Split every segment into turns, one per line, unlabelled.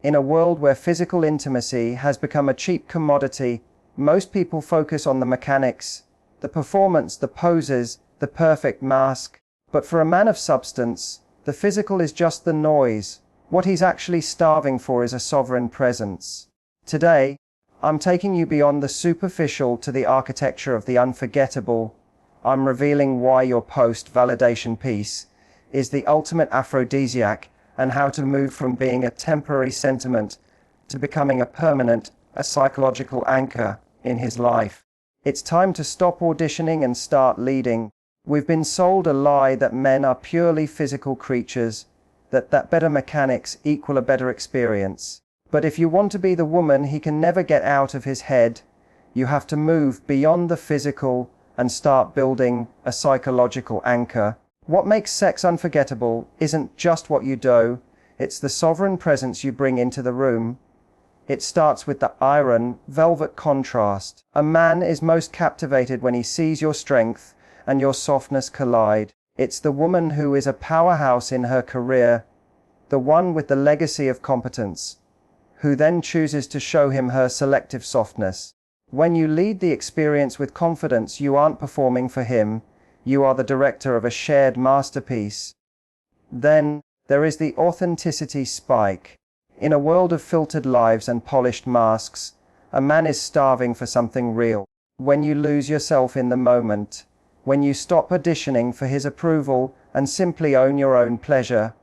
In a world where physical intimacy has become a cheap commodity, most people focus on the mechanics, the performance, the poses, the perfect mask. But for a man of substance, the physical is just the noise. What he's actually starving for is a sovereign presence. Today, I'm taking you beyond the superficial to the architecture of the unforgettable. I'm revealing why your post-validation piece is the ultimate aphrodisiac, and how to move from being a temporary sentiment to becoming a permanent, a psychological anchor in his life. It's time to stop auditioning and start leading. We've been sold a lie that men are purely physical creatures, that better mechanics equal a better experience. But if you want to be the woman he can never get out of his head, you have to move beyond the physical and start building a psychological anchor. What makes sex unforgettable isn't just what you do, it's the sovereign presence you bring into the room. It starts with the iron, velvet contrast. A man is most captivated when he sees your strength and your softness collide. It's the woman who is a powerhouse in her career, the one with the legacy of competence, who then chooses to show him her selective softness. When you lead the experience with confidence, you aren't performing for him. You are the director of a shared masterpiece. Then, there is the authenticity spike. In a world of filtered lives and polished masks, a man is starving for something real. When you lose yourself in the moment, when you stop auditioning for his approval and simply own your own pleasure,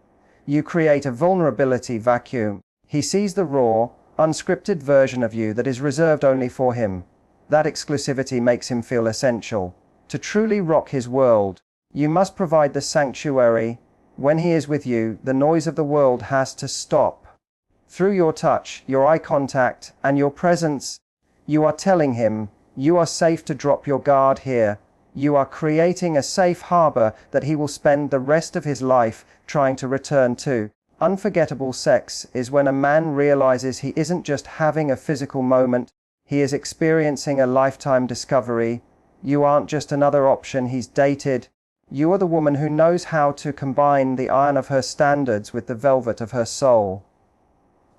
you create a vulnerability vacuum. He sees the raw, unscripted version of you that is reserved only for him. That exclusivity makes him feel essential. To truly rock his world, you must provide the sanctuary. When he is with you, the noise of the world has to stop. Through your touch, your eye contact, and your presence, you are telling him, you are safe to drop your guard here. You are creating a safe harbor that he will spend the rest of his life trying to return to. Unforgettable sex is when a man realizes he isn't just having a physical moment, he is experiencing a lifetime discovery. You aren't just another option he's dated. You are the woman who knows how to combine the iron of her standards with the velvet of her soul.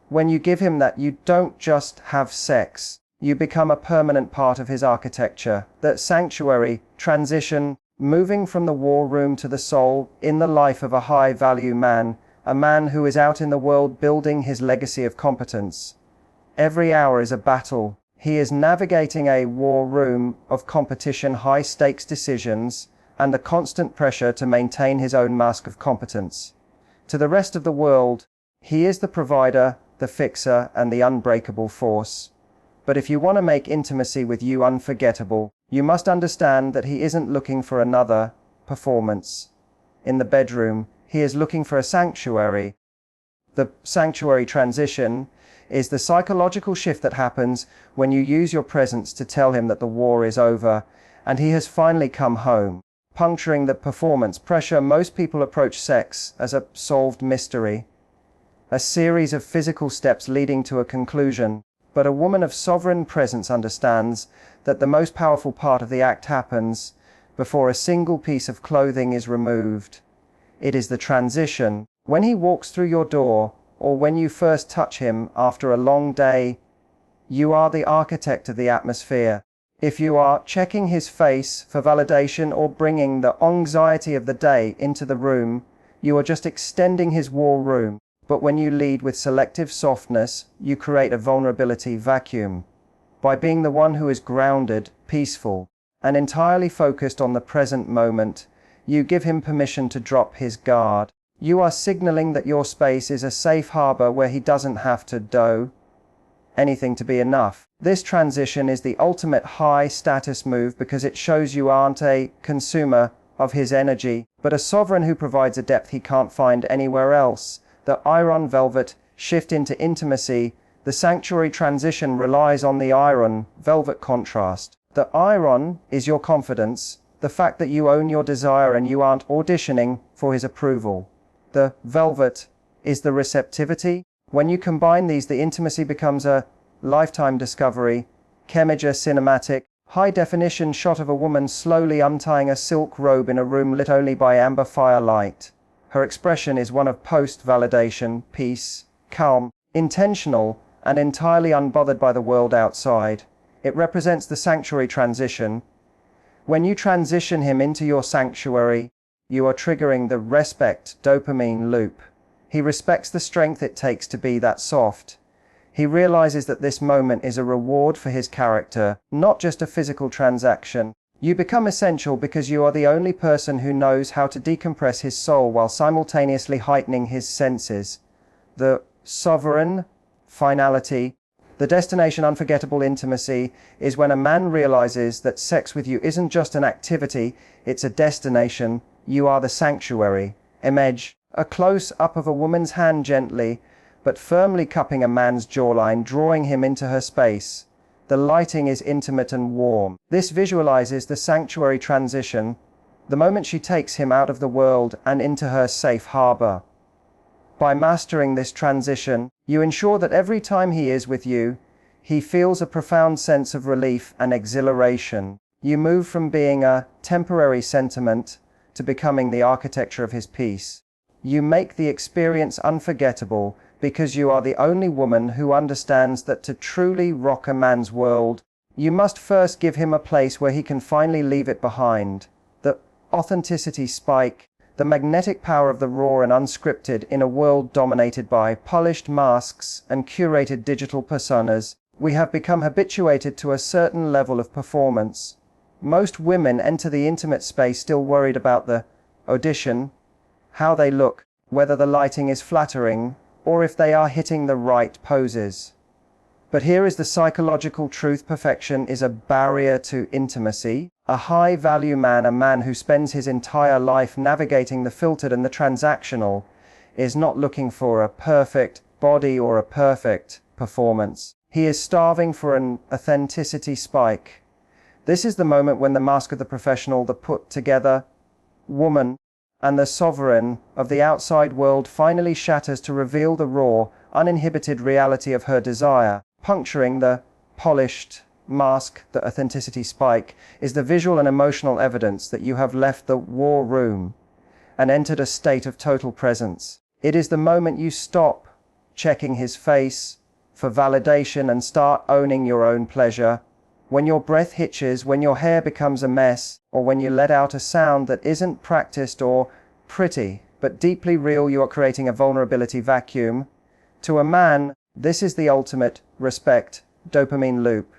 When you give him that, you don't just have sex. You become a permanent part of his architecture. That sanctuary, transition, moving from the war room to the soul, in the life of a high-value man, a man who is out in the world building his legacy of competence. Every hour is a battle. He is navigating a war room of competition, high-stakes decisions, and the constant pressure to maintain his own mask of competence. To the rest of the world, he is the provider, the fixer, and the unbreakable force. But if you want to make intimacy with you unforgettable, you must understand that he isn't looking for another performance. In the bedroom, he is looking for a sanctuary. The sanctuary transition is the psychological shift that happens when you use your presence to tell him that the war is over and he has finally come home. Puncturing the performance pressure, most people approach sex as a solved mystery, a series of physical steps leading to a conclusion. But a woman of sovereign presence understands that the most powerful part of the act happens before a single piece of clothing is removed. It is the transition. When he walks through your door, or when you first touch him after a long day, you are the architect of the atmosphere. If you are checking his face for validation or bringing the anxiety of the day into the room, you are just extending his war room. But when you lead with selective softness, you create a vulnerability vacuum. By being the one who is grounded, peaceful, and entirely focused on the present moment, you give him permission to drop his guard. You are signaling that your space is a safe harbor where he doesn't have to do anything to be enough. This transition is the ultimate high-status move because it shows you aren't a consumer of his energy, but a sovereign who provides a depth he can't find anywhere else. The iron velvet shift into intimacy. The sanctuary transition relies on the iron velvet contrast. The iron is your confidence, the fact that you own your desire and you aren't auditioning for his approval. The velvet is the receptivity. When you combine these, the intimacy becomes a lifetime discovery. Chemija cinematic, high-definition shot of a woman slowly untying a silk robe in a room lit only by amber firelight. Her expression is one of post-validation, peace, calm. intentional, and entirely unbothered by the world outside. It represents the sanctuary transition. When you transition him into your sanctuary, you are triggering the respect dopamine loop. He respects the strength it takes to be that soft. He realizes that this moment is a reward for his character, not just a physical transaction. You become essential because you are the only person who knows how to decompress his soul while simultaneously heightening his senses. The sovereign finality, the destination unforgettable intimacy, is when a man realizes that sex with you isn't just an activity, it's a destination. You are the sanctuary. Image a close-up of a woman's hand gently but firmly cupping a man's jawline, drawing him into her space. The lighting is intimate and warm. This visualizes the sanctuary transition, the moment she takes him out of the world and into her safe harbor. By mastering this transition, you ensure that every time he is with you, he feels a profound sense of relief and exhilaration. You move from being a temporary sentiment to becoming the architecture of his peace. You make the experience unforgettable because you are the only woman who understands that to truly rock a man's world, you must first give him a place where he can finally leave it behind. The authenticity spike, the magnetic power of the raw and unscripted in a world dominated by polished masks and curated digital personas. We have become habituated to a certain level of performance. Most women enter the intimate space still worried about the audition, how they look, whether the lighting is flattering, or if they are hitting the right poses. But here is the psychological truth: perfection is a barrier to intimacy. A high-value man, a man who spends his entire life navigating the filtered and the transactional, is not looking for a perfect body or a perfect performance. He is starving for an authenticity spike. This is the moment when the mask of the professional, the put-together woman, and the sovereign of the outside world finally shatters to reveal the raw, uninhibited reality of her desire. Puncturing the polished mask, the authenticity spike, is the visual and emotional evidence that you have left the war room and entered a state of total presence. It is the moment you stop checking his face for validation and start owning your own pleasure. When your breath hitches, when your hair becomes a mess, or when you let out a sound that isn't practiced or pretty, but deeply real, you are creating a vulnerability vacuum. To a man, this is the ultimate respect dopamine loop.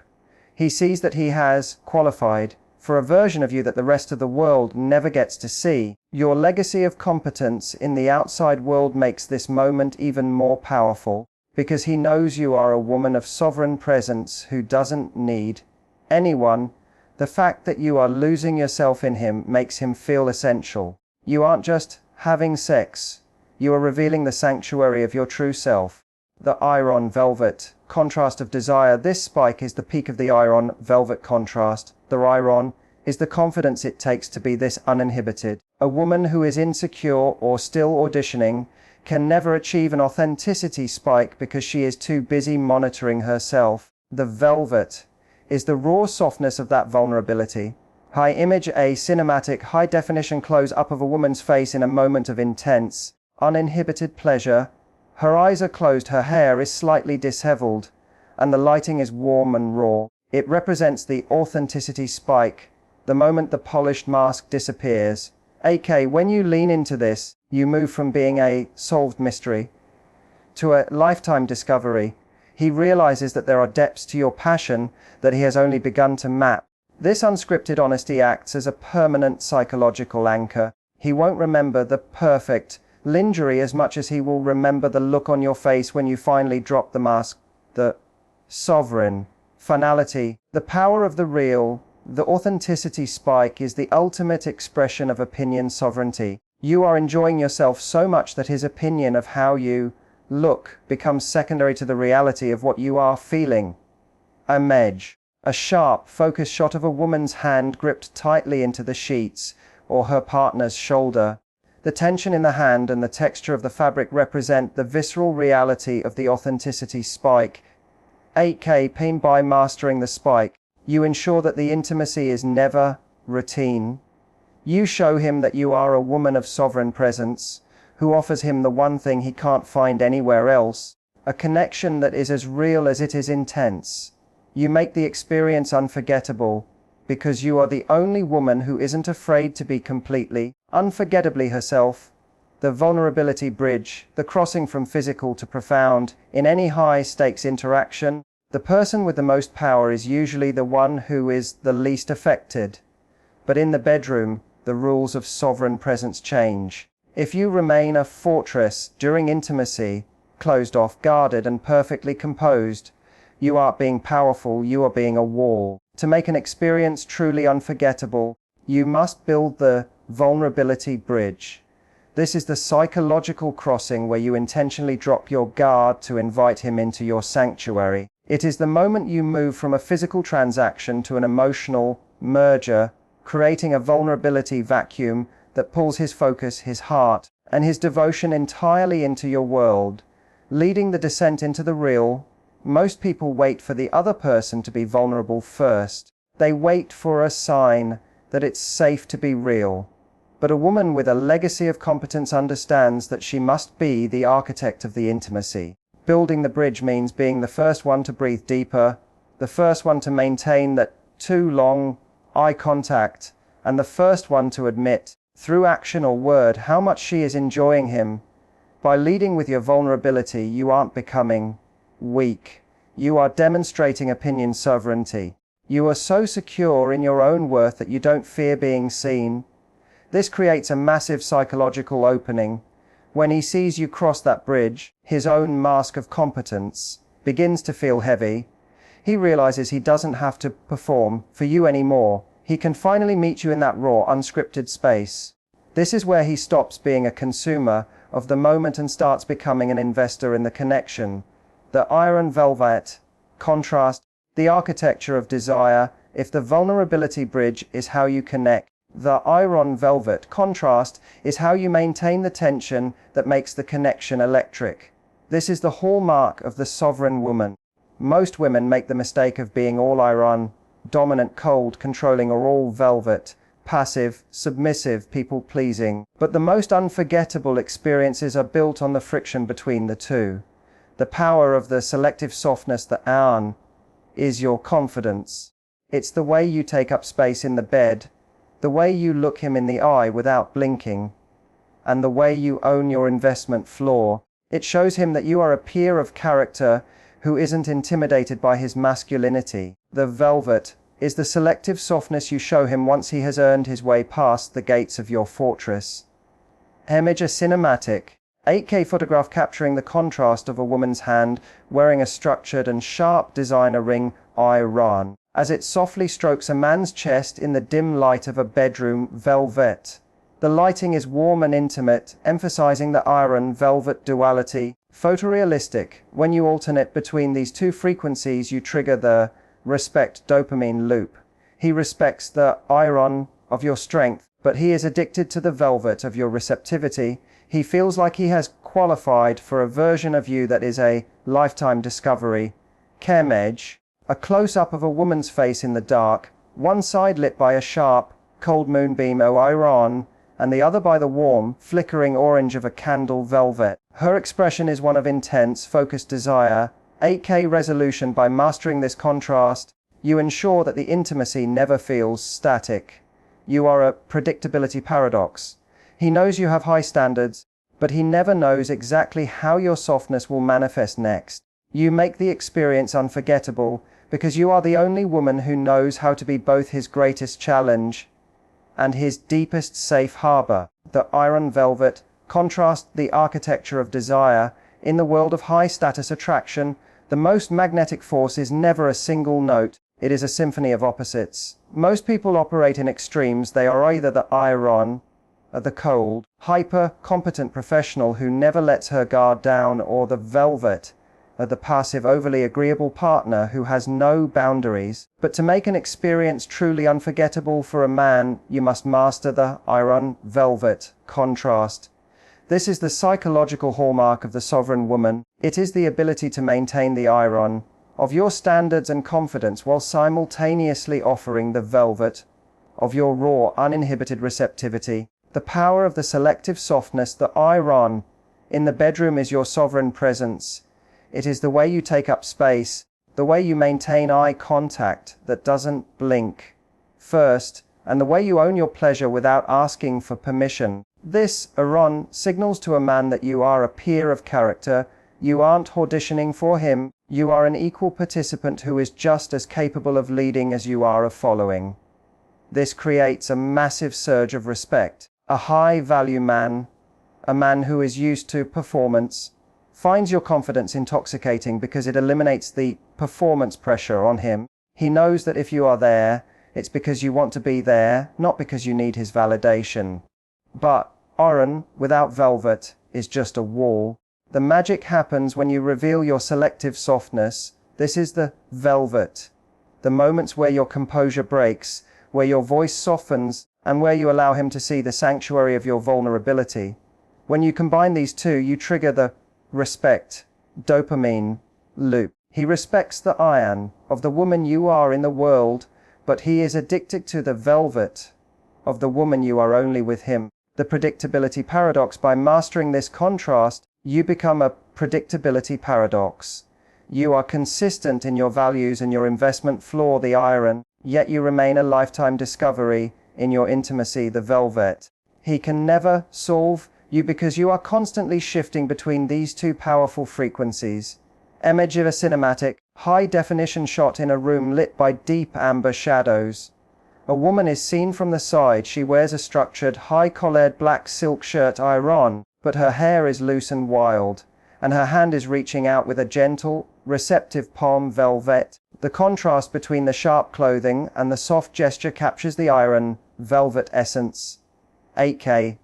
He sees that he has qualified for a version of you that the rest of the world never gets to see. Your legacy of competence in the outside world makes this moment even more powerful, because he knows you are a woman of sovereign presence who doesn't need anyone. The fact that you are losing yourself in him makes him feel essential. You aren't just having sex, you are revealing the sanctuary of your true self. The iron velvet contrast of desire. This spike is the peak of the iron velvet contrast. The iron is the confidence it takes to be this uninhibited. A woman who is insecure or still auditioning can never achieve an authenticity spike because she is too busy monitoring herself. The velvet is the raw softness of that vulnerability. High image, a cinematic, high-definition close-up of a woman's face in a moment of intense, uninhibited pleasure. Her eyes are closed, her hair is slightly disheveled, and the lighting is warm and raw. It represents the authenticity spike, the moment the polished mask disappears. AK, when you lean into this, you move from being a solved mystery to a lifetime discovery. He realizes that there are depths to your passion that he has only begun to map. This unscripted honesty acts as a permanent psychological anchor. He won't remember the perfect lingerie as much as he will remember the look on your face when you finally drop the mask. The sovereign finality, the power of the real, the authenticity spike is the ultimate expression of opinion sovereignty. You are enjoying yourself so much that his opinion of how you look becomes secondary to the reality of what you are feeling. Image, a sharp, focused shot of a woman's hand gripped tightly into the sheets or her partner's shoulder. The tension in the hand and the texture of the fabric represent the visceral reality of the authenticity spike. 8K pain. By mastering the spike, you ensure that the intimacy is never routine. You show him that you are a woman of sovereign presence, who offers him the one thing he can't find anywhere else. a connection that is as real as it is intense. You make the experience unforgettable because you are the only woman who isn't afraid to be completely, unforgettably herself. The vulnerability bridge, the crossing from physical to profound, in any high-stakes interaction, the person with the most power is usually the one who is the least affected. But in the bedroom, the rules of sovereign presence change. If you remain a fortress during intimacy, closed off, guarded, and perfectly composed, you aren't being powerful, you are being a wall. To make an experience truly unforgettable, you must build the vulnerability bridge. This is the psychological crossing where you intentionally drop your guard to invite him into your sanctuary. It is the moment you move from a physical transaction to an emotional merger, creating a vulnerability vacuum that pulls his focus, his heart, and his devotion entirely into your world, leading the descent into the real. Most people wait for the other person to be vulnerable first. They wait for a sign that it's safe to be real. But a woman with a legacy of competence understands that she must be the architect of the intimacy. Building the bridge means being the first one to breathe deeper, the first one to maintain that too long eye contact, and the first one to admit, through action or word, how much she is enjoying him. By leading with your vulnerability, you aren't becoming weak. You are demonstrating opinion sovereignty. You are so secure in your own worth that you don't fear being seen. This creates a massive psychological opening. When he sees you cross that bridge, his own mask of competence begins to feel heavy. He realizes he doesn't have to perform for you anymore. He can finally meet you in that raw, unscripted space. This is where he stops being a consumer of the moment and starts becoming an investor in the connection. The iron velvet contrast, the architecture of desire. If the vulnerability bridge is how you connect, the iron velvet contrast is how you maintain the tension that makes the connection electric. This is the hallmark of the sovereign woman. Most women make the mistake of being all iron, dominant, cold, controlling, or all velvet, passive, submissive, people-pleasing. But the most unforgettable experiences are built on the friction between the two. The power of the selective softness, the iron, is your confidence. It's the way you take up space in the bed, the way you look him in the eye without blinking, and the way you own your investment floor. It shows him that you are a peer of character who isn't intimidated by his masculinity. The velvet is the selective softness you show him once he has earned his way past the gates of your fortress. Image a cinematic 8K photograph capturing the contrast of a woman's hand wearing a structured and sharp designer ring iron as it softly strokes a man's chest in the dim light of a bedroom velvet. The lighting is warm and intimate, emphasizing the iron velvet duality. Photorealistic. When you alternate between these two frequencies, you trigger the respect dopamine loop. He respects the iron of your strength, but he is addicted to the velvet of your receptivity. He feels like he has qualified for a version of you that is a lifetime discovery. Image a close-up of a woman's face in the dark, one side lit by a sharp, cold moonbeam iron, and the other by the warm, flickering orange of a candle velvet. Her expression is one of intense, focused desire. 8K resolution. By mastering this contrast, you ensure that the intimacy never feels static. You are a predictability paradox. He knows you have high standards, but he never knows exactly how your softness will manifest next. You make the experience unforgettable because you are the only woman who knows how to be both his greatest challenge and his deepest safe harbor. The iron velvet contrast the architecture of desire. In the world of high status attraction, the most magnetic force is never a single note, it is a symphony of opposites. Most people operate in extremes. They are either the iron, the cold, hyper-competent professional who never lets her guard down, or the velvet, the passive, overly agreeable partner who has no boundaries. But to make an experience truly unforgettable for a man, you must master the iron velvet contrast. This is the psychological hallmark of the sovereign woman. It is the ability to maintain the iron of your standards and confidence while simultaneously offering the velvet of your raw, uninhibited receptivity. The power of the selective softness, the iron in the bedroom, is your sovereign presence. It is the way you take up space, the way you maintain eye contact that doesn't blink first, and the way you own your pleasure without asking for permission. This, Aaron, signals to a man that you are a peer of character. You aren't auditioning for him. You are an equal participant who is just as capable of leading as you are of following. This creates a massive surge of respect. A high-value man, a man who is used to performance, finds your confidence intoxicating because it eliminates the performance pressure on him. He knows that if you are there, it's because you want to be there, not because you need his validation. But Aaron, without velvet, is just a wall. The magic happens when you reveal your selective softness. This is the velvet. The moments where your composure breaks, where your voice softens, and where you allow him to see the sanctuary of your vulnerability. When you combine these two, you trigger the respect, dopamine loop. He respects the iron of the woman you are in the world, but he is addicted to the velvet of the woman you are only with him. The predictability paradox. By mastering this contrast, you become a predictability paradox. You are consistent in your values and your investment floor, the iron, yet you remain a lifetime discovery in your intimacy, the velvet. He can never solve you because you are constantly shifting between these two powerful frequencies. Image of a cinematic, high-definition shot in a room lit by deep amber shadows. A woman is seen from the side. She wears a structured, high-collared black silk shirt iron, but her hair is loose and wild, and her hand is reaching out with a gentle, receptive palm velvet. The contrast between the sharp clothing and the soft gesture captures the iron, velvet essence. 8K.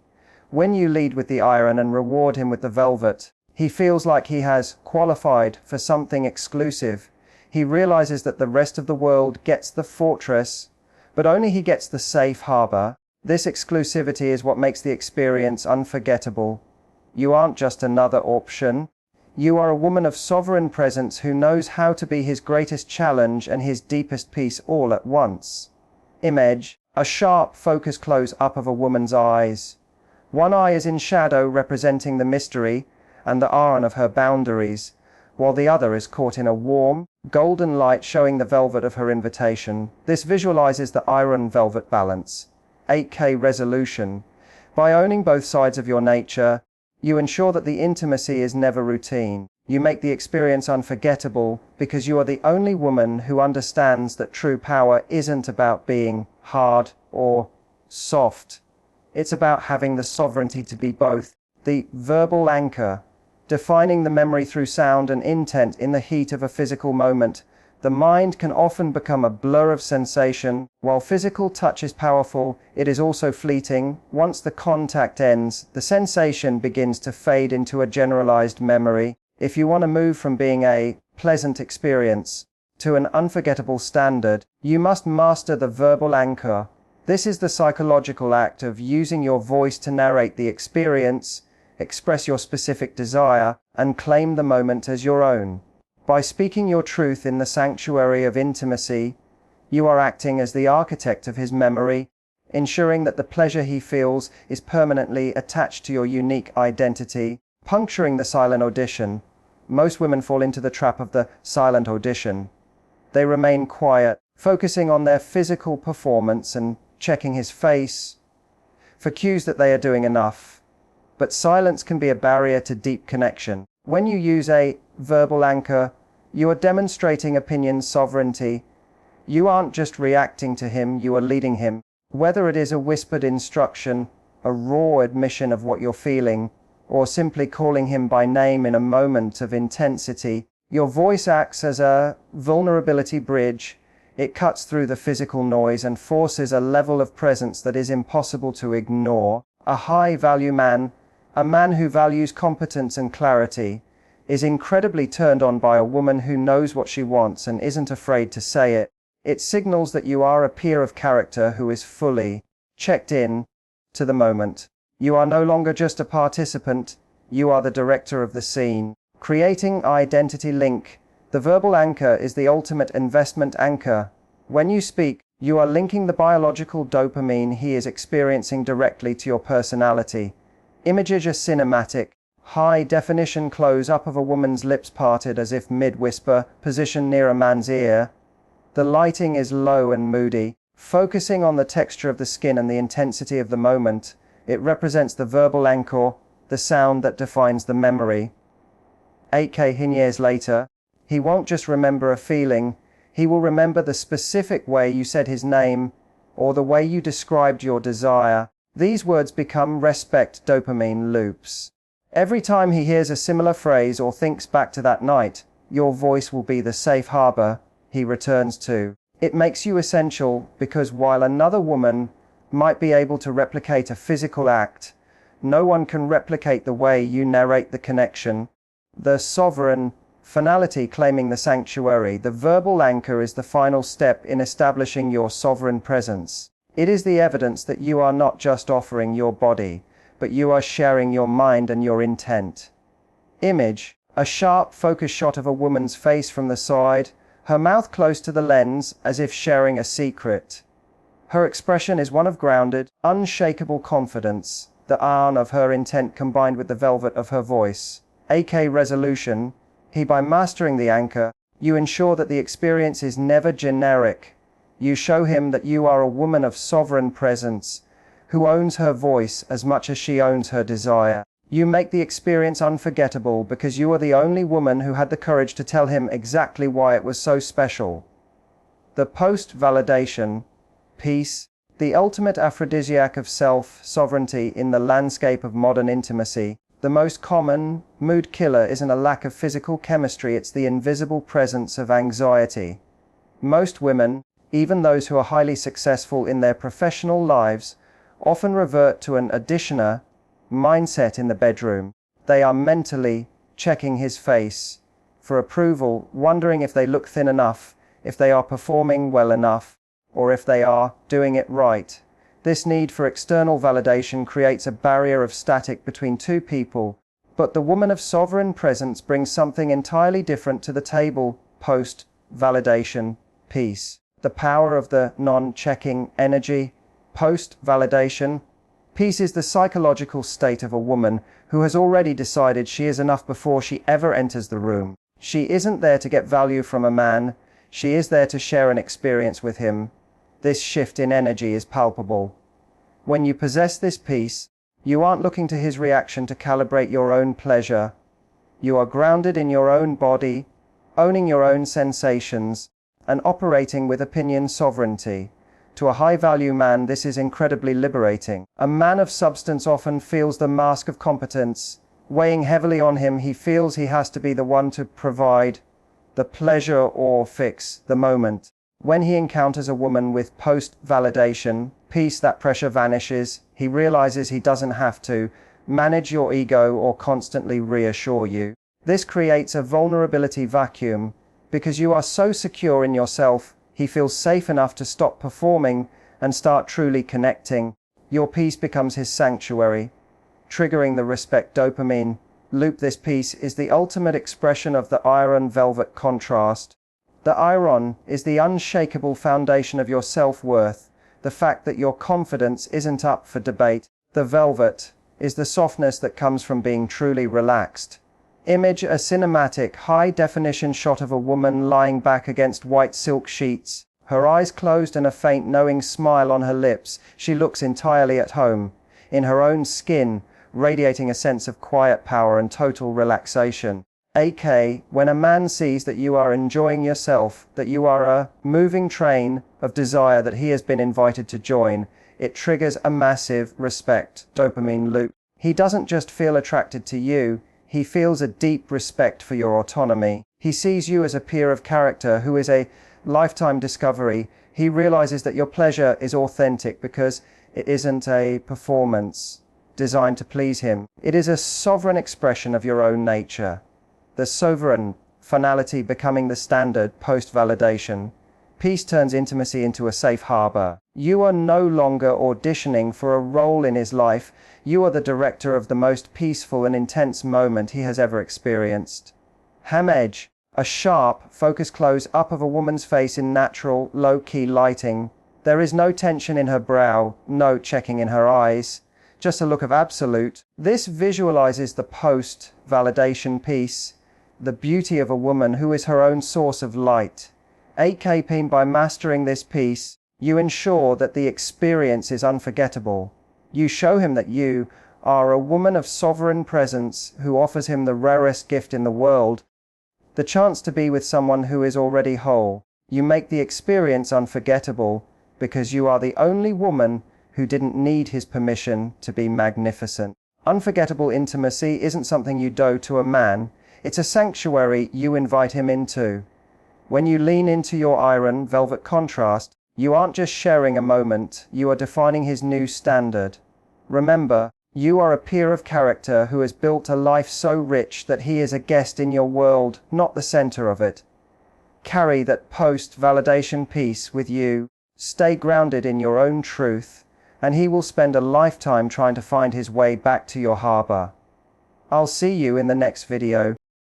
When you lead with the iron and reward him with the velvet, he feels like he has qualified for something exclusive. He realizes that the rest of the world gets the fortress, but only he gets the safe harbor. This exclusivity is what makes the experience unforgettable. You aren't just another option. You are a woman of sovereign presence who knows how to be his greatest challenge and his deepest peace all at once. Image, a sharp, focused close-up of a woman's eyes. One eye is in shadow, representing the mystery and the iron of her boundaries, while the other is caught in a warm, golden light showing the velvet of her invitation. This visualizes the iron-velvet balance. 8K resolution. By owning both sides of your nature, you ensure that the intimacy is never routine. You make the experience unforgettable because you are the only woman who understands that true power isn't about being hard or soft. It's about having the sovereignty to be both. The verbal anchor, defining the memory through sound and intent in the heat of a physical moment. The mind can often become a blur of sensation. While physical touch is powerful, it is also fleeting. Once the contact ends, the sensation begins to fade into a generalized memory. If you want to move from being a pleasant experience to an unforgettable standard, you must master the verbal anchor. This is the psychological act of using your voice to narrate the experience, express your specific desire, and claim the moment as your own. By speaking your truth in the sanctuary of intimacy, you are acting as the architect of his memory, ensuring that the pleasure he feels is permanently attached to your unique identity. Puncturing the silent audition. Most women fall into the trap of the silent audition. They remain quiet, focusing on their physical performance and checking his face for cues that they are doing enough. But silence can be a barrier to deep connection. When you use a verbal anchor, you are demonstrating opinion sovereignty. You aren't just reacting to him, you are leading him. Whether it is a whispered instruction, a raw admission of what you're feeling, or simply calling him by name in a moment of intensity, your voice acts as a vulnerability bridge. It cuts through the physical noise and forces a level of presence that is impossible to ignore. A high-value man, a man who values competence and clarity, is incredibly turned on by a woman who knows what she wants and isn't afraid to say it. It signals that you are a peer of character who is fully checked in to the moment. You are no longer just a participant, you are the director of the scene. Creating identity link. The verbal anchor is the ultimate investment anchor. When you speak, you are linking the biological dopamine he is experiencing directly to your personality. Images are cinematic, high definition close up of a woman's lips parted as if mid-whisper, positioned near a man's ear. The lighting is low and moody, focusing on the texture of the skin and the intensity of the moment. It represents the verbal anchor, the sound that defines the memory. 8K years later, he won't just remember a feeling, he will remember the specific way you said his name, or the way you described your desire. These words become respect dopamine loops. Every time he hears a similar phrase or thinks back to that night, your voice will be the safe harbor he returns to. It makes you essential because while another woman might be able to replicate a physical act, no one can replicate the way you narrate the connection. The sovereign finality claiming the sanctuary. The verbal anchor is the final step in establishing your sovereign presence. It is the evidence that you are not just offering your body, but you are sharing your mind and your intent. Image: a sharp focus shot of a woman's face from the side, her mouth close to the lens as if sharing a secret. Her expression is one of grounded, unshakable confidence, the iron of her intent combined with the velvet of her voice. AK resolution: by mastering the anchor, you ensure that the experience is never generic. You show him that you are a woman of sovereign presence, who owns her voice as much as she owns her desire. You make the experience unforgettable because you are the only woman who had the courage to tell him exactly why it was so special. The post-validation piece, the ultimate aphrodisiac of self-sovereignty in the landscape of modern intimacy. The most common mood killer isn't a lack of physical chemistry, it's the invisible presence of anxiety. Most women, even those who are highly successful in their professional lives, often revert to an auditioner mindset in the bedroom. They are mentally checking his face for approval, wondering if they look thin enough, if they are performing well enough, or if they are doing it right. This need for external validation creates a barrier of static between two people, but the woman of sovereign presence brings something entirely different to the table. Post-validation piece. The power of the non-checking energy. Post-validation piece is the psychological state of a woman who has already decided she is enough before she ever enters the room. She isn't there to get value from a man, she is there to share an experience with him. This shift in energy is palpable. When you possess this piece, you aren't looking to his reaction to calibrate your own pleasure. You are grounded in your own body, owning your own sensations, and operating with opinion sovereignty. To a high-value man, this is incredibly liberating. A man of substance often feels the mask of competence weighing heavily on him. He feels he has to be the one to provide the pleasure or fix the moment. When he encounters a woman with post-validation piece, that pressure vanishes. He realizes he doesn't have to manage your ego or constantly reassure you. This creates a vulnerability vacuum. Because you are so secure in yourself, he feels safe enough to stop performing and start truly connecting. Your piece becomes his sanctuary, triggering the respect dopamine loop. This piece is the ultimate expression of the iron velvet contrast. The iron is the unshakable foundation of your self-worth, the fact that your confidence isn't up for debate. The velvet is the softness that comes from being truly relaxed. Image: a cinematic, high-definition shot of a woman lying back against white silk sheets, her eyes closed and a faint knowing smile on her lips. She looks entirely at home, in her own skin, radiating a sense of quiet power and total relaxation. AK, when a man sees that you are enjoying yourself, that you are a moving train of desire that he has been invited to join, it triggers a massive respect dopamine loop. He doesn't just feel attracted to you, he feels a deep respect for your autonomy. He sees you as a peer of character who is a lifetime discovery. He realizes that your pleasure is authentic because it isn't a performance designed to please him. It is a sovereign expression of your own nature. The sovereign finality becoming the standard post-validation. Peace turns intimacy into a safe harbor. You are no longer auditioning for a role in his life. You are the director of the most peaceful and intense moment he has ever experienced. Image: a sharp, focused close-up of a woman's face in natural, low-key lighting. There is no tension in her brow, no checking in her eyes. just a look of absolute. This visualizes the post-validation piece, the beauty of a woman who is her own source of light. 8K by mastering this piece, you ensure that the experience is unforgettable. You show him that you are a woman of sovereign presence who offers him the rarest gift in the world, the chance to be with someone who is already whole. You make the experience unforgettable because you are the only woman who didn't need his permission to be magnificent. Unforgettable intimacy isn't something you do to a man, it's a sanctuary you invite him into. When you lean into your iron velvet contrast, you aren't just sharing a moment, you are defining his new standard. Remember, you are a peer of character who has built a life so rich that he is a guest in your world, not the center of it. Carry that post-validation piece with you, stay grounded in your own truth, and he will spend a lifetime trying to find his way back to your harbor. I'll see you in the next video.